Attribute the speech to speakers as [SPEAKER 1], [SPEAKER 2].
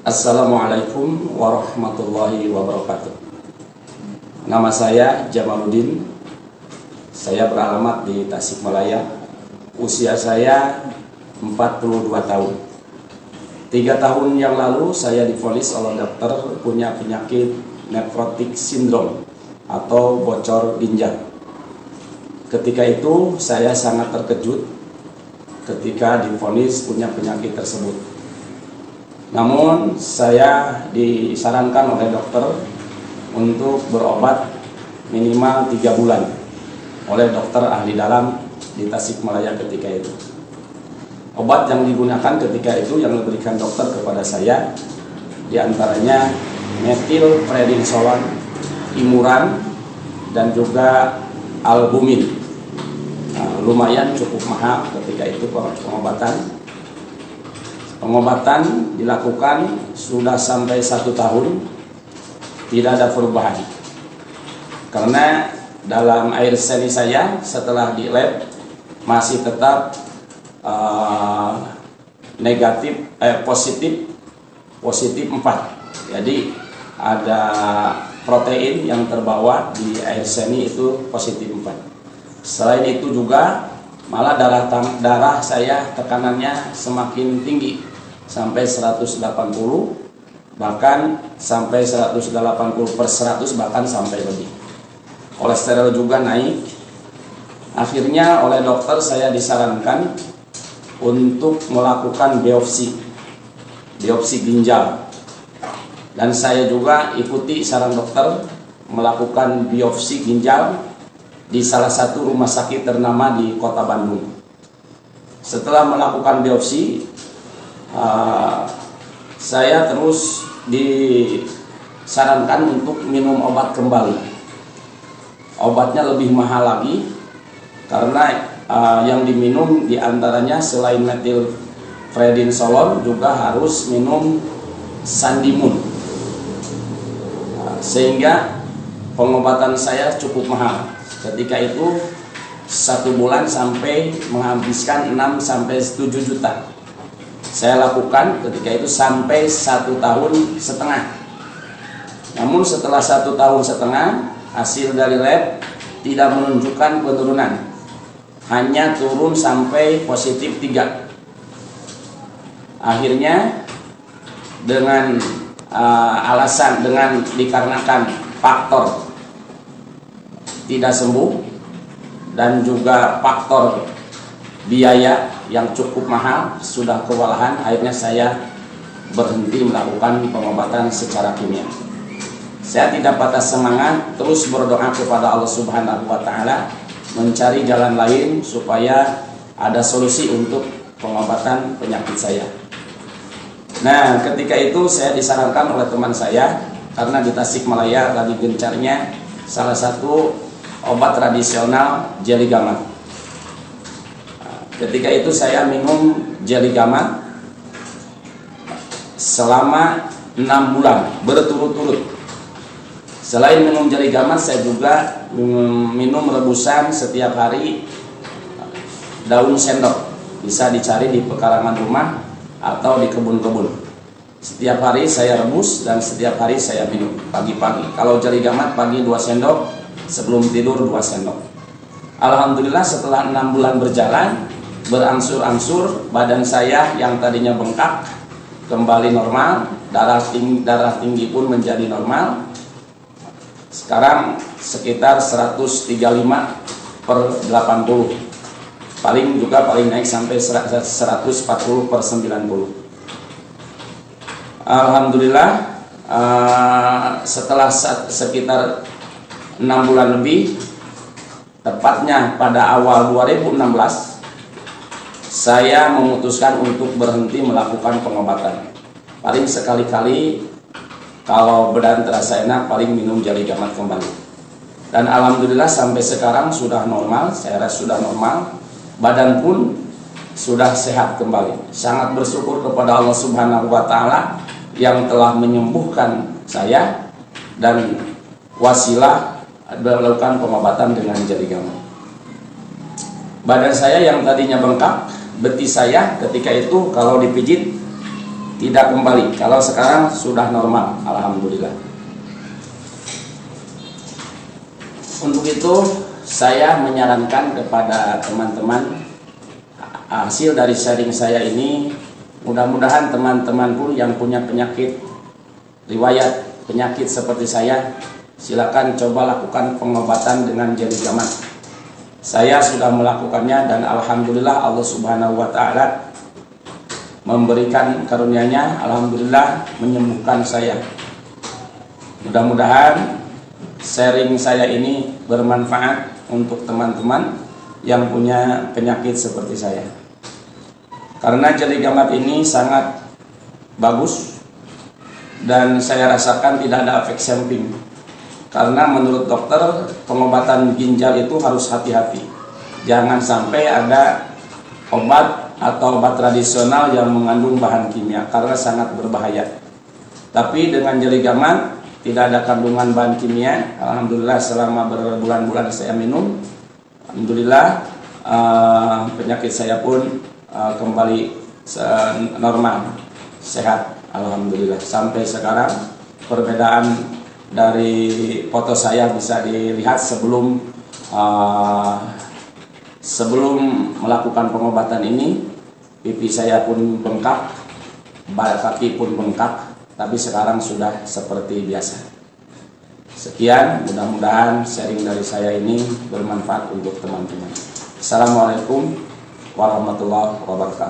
[SPEAKER 1] Assalamualaikum warahmatullahi wabarakatuh. Nama saya Jamaluddin. Saya beralamat di Tasikmalaya. Usia saya 42 tahun. 3 tahun yang lalu saya divonis oleh dokter punya penyakit nephrotic syndrome atau bocor ginjal. Ketika itu saya sangat terkejut ketika divonis punya penyakit tersebut. Namun saya disarankan oleh dokter untuk berobat minimal 3 bulan oleh dokter ahli dalam di Tasikmalaya ketika itu. Obat yang digunakan ketika itu yang diberikan dokter kepada saya diantaranya methylprednisolone, imuran, dan juga albumin. Lumayan cukup mahal ketika itu pengobatan. Pengobatan dilakukan sudah sampai 1 tahun, tidak ada perubahan. Karena dalam air seni saya setelah di lab masih tetap positif 4. Jadi ada protein yang terbawa di air seni itu positif 4. Selain itu juga malah darah saya tekanannya semakin tinggi sampai 180, bahkan sampai 180/100, bahkan sampai lebih. Kolesterol juga naik. Akhirnya oleh dokter saya disarankan untuk melakukan biopsi ginjal, dan saya juga ikuti saran dokter melakukan biopsi ginjal di salah satu rumah sakit ternama di Kota Bandung. Setelah melakukan biopsi, saya terus disarankan untuk minum obat kembali. Obatnya lebih mahal lagi karena yang diminum diantaranya selain methylprednisolone juga harus minum sandimun, sehingga pengobatan saya cukup mahal. Ketika itu 1 bulan sampai menghabiskan 6-7 juta. Saya lakukan ketika itu sampai 1,5 tahun. Namun setelah 1,5 tahun, hasil dari lab tidak menunjukkan penurunan, hanya turun sampai positif 3. Akhirnya dengan alasan dikarenakan faktor tidak sembuh dan juga faktor biaya yang cukup mahal, sudah kewalahan, akhirnya saya berhenti melakukan pengobatan secara kimia. Saya tidak patah semangat, terus berdoa kepada Allah Subhanahu wa Ta'ala, mencari jalan lain supaya ada solusi untuk pengobatan penyakit saya. Nah, ketika itu saya disarankan oleh teman saya, karena di Tasikmalaya lagi gencarnya salah satu obat tradisional jeli gamat. Ketika itu saya minum jeli gamat selama 6 bulan berturut-turut. Selain minum jeli gamat, saya juga minum rebusan setiap hari daun sendok. Bisa dicari di pekarangan rumah atau di kebun-kebun. Setiap hari saya rebus dan setiap hari saya minum pagi-pagi. Kalau jeli gamat pagi 2 sendok, sebelum tidur 2 sendok. Alhamdulillah setelah 6 bulan berjalan, berangsur-angsur badan saya yang tadinya bengkak kembali normal, darah tinggi pun menjadi normal. Sekarang sekitar 135/80, paling naik sampai 140/90. Alhamdulillah setelah sekitar 6 bulan lebih, tepatnya pada awal 2016, saya memutuskan untuk berhenti melakukan pengobatan. Paling sekali-kali kalau badan terasa enak, paling minum jeli gamat kembali. Dan alhamdulillah sampai sekarang sudah normal, saya rasa sudah normal, badan pun sudah sehat kembali. Sangat bersyukur kepada Allah Subhanahu wa Ta'ala yang telah menyembuhkan saya dan wasilah melakukan pengobatan dengan jeli gamat. Badan saya yang tadinya bengkak, betis saya ketika itu kalau dipijit tidak kembali. Kalau sekarang sudah normal, alhamdulillah. Untuk itu saya menyarankan kepada teman-teman, hasil dari sharing saya ini mudah-mudahan teman-teman pun yang punya penyakit, riwayat penyakit seperti saya, silakan coba lakukan pengobatan dengan jeli gamat. Saya sudah melakukannya dan alhamdulillah Allah Subhanahu wa taala memberikan karunia-Nya, alhamdulillah menyembuhkan saya. Mudah-mudahan sharing saya ini bermanfaat untuk teman-teman yang punya penyakit seperti saya. Karena jeli gamat ini sangat bagus dan saya rasakan tidak ada efek samping. Karena menurut dokter pengobatan ginjal itu harus hati-hati. Jangan sampai ada obat atau obat tradisional yang mengandung bahan kimia karena sangat berbahaya. Tapi dengan jeli gamat tidak ada kandungan bahan kimia. Alhamdulillah selama berbulan-bulan saya minum, alhamdulillah penyakit saya pun kembali normal, sehat, alhamdulillah. Sampai sekarang perbedaan dari foto saya bisa dilihat sebelum melakukan pengobatan ini, pipi saya pun bengkak, kaki pun bengkak, tapi sekarang sudah seperti biasa. Sekian, mudah-mudahan sharing dari saya ini bermanfaat untuk teman-teman. Assalamualaikum warahmatullahi wabarakatuh.